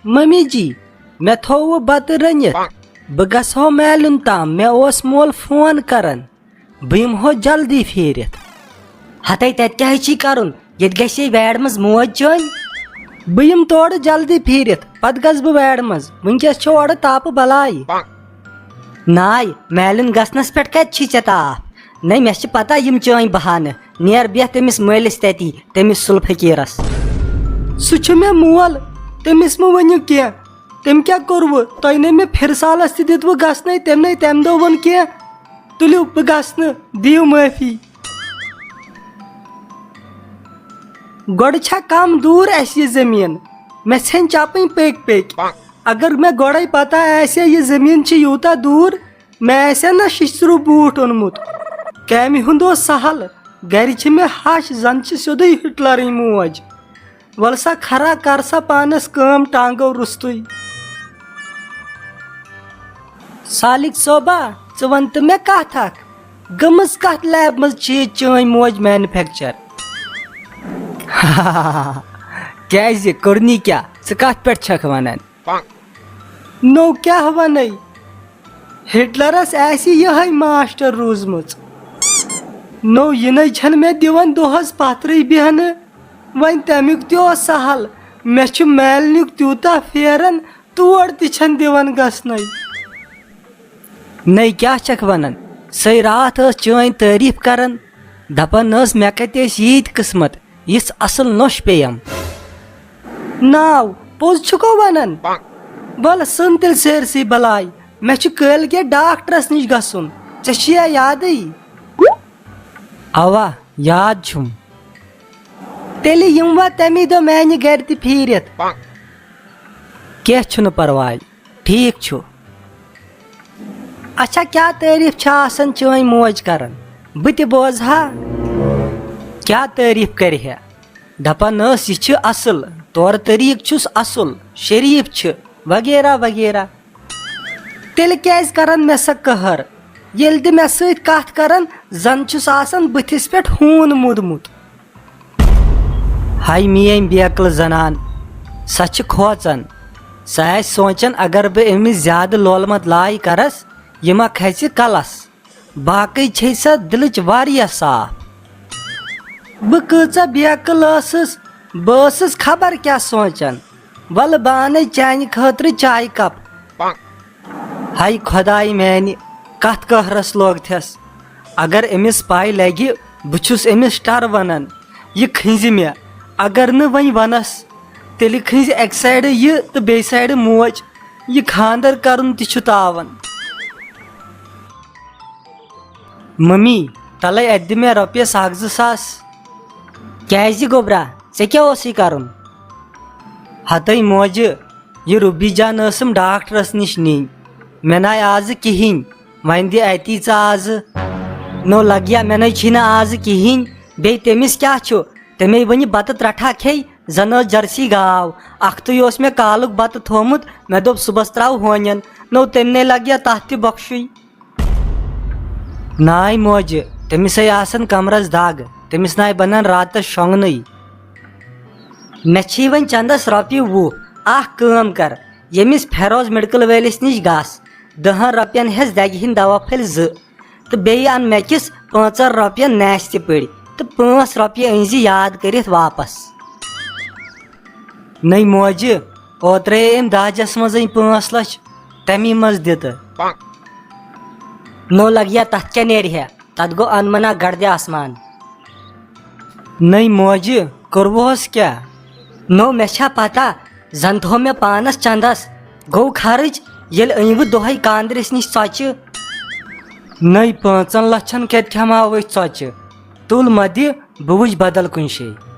mummy جی میں تھو بت رنت بہ گژھو میلن تام مے اوس مول فون کران بہ یمہو جلدی پھیرتھ ہتے تتہِ کیٛاہ چھی کرُن ییٚتہِ گژھِ ویڑ منٛز موج چٲنۍ بہ یم تورٕ جلدی پھیرتھ پتہٕ گژھٕ بہ ویڑ منٛز ونکیس چھِ اورٕ تاپہٕ بلاے ناے میلن گژھنس پٮ۪ٹھ کتہِ چھی ژےٚ تاپھ نٔے مےٚ چھِ پتہ یم چٲنۍ بہانہٕ نیر بیٚہہ تٔمِس مٲلِس تتی تٔمِس سُل فقیٖرس سُہ چھُ مےٚ مول تٔمِس مہ ؤنِو کینٛہہ تٔمۍ کیٛاہ کوٚروٕ تۄہہِ نَے مےٚ پھِرٕ سالس تہِ دِتوٕ گژھنَے تٔمۍ نَے تَمہِ دۄہ ووٚن کینٛہہ تُلِو بہٕ گژھٕ نہٕ دِیِو معٲفی گۄڈٕ چھا کم دوٗر اَسہِ یہِ زٔمیٖن مےٚ ژھیٚنۍ چپٕنۍ پٔکۍ پٔکۍ اگر مےٚ گۄڈے پتہ آسہِ ہا یہِ زٔمیٖن چھِ یوٗتاہ دوٗر مےٚ آسہِ ہا نہ شِشتٕروٗ بوٗٹھ اوٚنمُت کامہِ ہُنٛد اوس سہل گرِ چھِ مےٚ ہش زن چھِ سیوٚدُے ہٹلرٕنۍ موج ول سا کھرا کر سا پانس کٲم ٹانگو روٚستُے سالِک صٲبا ژٕ ون تہٕ مےٚ کتھ اکھ گٔمٕژ کتھ لیبہِ منٛز چھِ یہِ چٲنۍ موج مینوفیکچر کیازِ کوٚرنی کیٛاہ ژٕ کتھ پٮ۪ٹھ چھکھ ونان نوٚو کیٛاہ ونے ہٹلرس آسہِ یِہے ماسٹر روٗزمٕژ نوٚو یِنَے چھنہٕ مےٚ دِوان دۄہس پتھرٕے بیہنہٕ وۄنۍ تمیُک تہِ اوس سہل مےٚ چھُ میلنُک تیوٗتاہ پھیران تور تہِ چھنہٕ دِوان گژھنَے نٔے کیٛاہ چھکھ ونان سۄے راتھ ٲس چٲنۍ تعریٖف کران دپان ٲس مےٚ کتہِ ٲسۍ ییٖتۍ قٕسمت یِژھ اصل نوٚش پیٚیَم ناو پوٚز چھُکو ونان ول ژھٕن تیٚلہِ سٲرسٕے بلاے مےٚ چھُ کٲلۍ کٮ۪تھ ڈاکٹرس نِش گژھُن ژےٚ چھُیا یادٕے اوا یاد چھُم تیٚلہِ یِموا تمی دۄہ میانہِ گرِ تہِ پھیٖرِتھ کینٛہہ چھُنہٕ پرواے ٹھیٖک چھُ اچھا کیٛاہ تعریٖف چھِ آسان چٲنۍ موج کران بہٕ تہِ بوزٕ ہا کیٛاہ تعریٖف کرِ ہے دپان ٲس یہِ چھِ اصل طور طریٖقہٕ چھُس اصل شریٖف چھِ وغیرہ وغیرہ تیٚلہِ کیٛازِ کران مےٚ سۄ قہر ییٚلہِ تہِ مےٚ سۭتۍ کتھ کران زن چھُس آسان بٕتھِس پٮ۪ٹھ ہوٗن موٗدمُت ہاے میٲنۍ بیکلہٕ زنان سۄ چھِ کھوژان سۄ آسہِ سونٛچان اگر بہٕ أمِس زیادٕ لولمت لاے کرس یہِ ما کھژِ کلس باقٕے چھے سۄ دلٕچ واریاہ صاف بہٕ کۭژاہ بیکٕل ٲسٕس بہٕ ٲسٕس خبر کیٛاہ سونٛچان ولہٕ بہٕ انَے چانہِ خٲطرٕ چایہِ کپ ہاے خۄداے میانہِ کتھ قہرس لوگتھس اگر أمِس پاے لگہِ بہٕ چھُس أمِس ٹر ونان یہِ کھنزِ مےٚ اگر نہٕ وۄنۍ ونس تیٚلہِ کھنزِ اکہِ سایڈٕ یہِ تہٕ بیٚیہِ سایڈٕ موج یہِ خانٛدر کرُن تہِ چھُ تاون ممی تلے اتہِ دِ مےٚ رۄپیس 1-2 ساس کیٛازِ گوٚبرا ژےٚ کیٛاہ اوسُے کرُن ہتٕے موجہِ یہِ روبی جان ٲسٕم ڈاکٹرس نِش نِنۍ مےٚ ناے آزٕ کہیٖنۍ وۄنۍ دِ اتی ژٕ آزٕ نوٚو لگیا مےٚ نَے چھِی نہٕ آزٕ کہیٖنۍ بیٚیہِ تٔمِس کیٛاہ چھُ تَمے وۄنہِ بتہٕ 3 کھیٚیہِ زن ٲس جرسی گاو اکھتُے اوس مےٚ کالُک بتہٕ تھومُت مےٚ دوٚپ صُبحس تراو ہونٮ۪ن نوٚو تمنٕے لگیا تتھ تہِ بۄکھشُے ناے موجہِ تٔمِسے آسان کمرس دگ تٔمِس ناے بنان راتس شۄنگنٕے مےٚ چھِی وۄنۍ چندس رۄپیہِ 20 اکھ کٲم کر ییٚمِس فیروز میڈکل وٲلِس نِش گژھ 10 رۄپین ہٮ۪س دگہِ ہِنٛدۍ دوا پھٔلۍ 2 تہٕ بیٚیہِ ان مےٚ کِس 5 رۄپین نیستہِ پٔڑۍ تہٕ 5 رۄپیہِ أنزِ یاد کٔرِتھ واپس نٔے موجہِ اوترے أمۍ داجس منٛزٕے 5 لچھ تمی منٛز دِتہٕ نوٚو لگیا تتھ کیٛاہ نیرِ ہے تتھ گوٚو انمنا گردِ آسمان نٔے موجہِ کوٚروُہس کیٛاہ نوٚو مےٚ چھا پتہ زن تھوٚو مےٚ پانس چندس گوٚو خرٕچ ییٚلہِ أنۍوٕ دۄہے کاندرِس نِش ژۄچہِ نٔے 5 لچھن کتہِ کھٮ۪مہو أسۍ ژۄچہِ تُل مہ دِ بہٕ وٕچھِ بدل کُنہِ جایہِ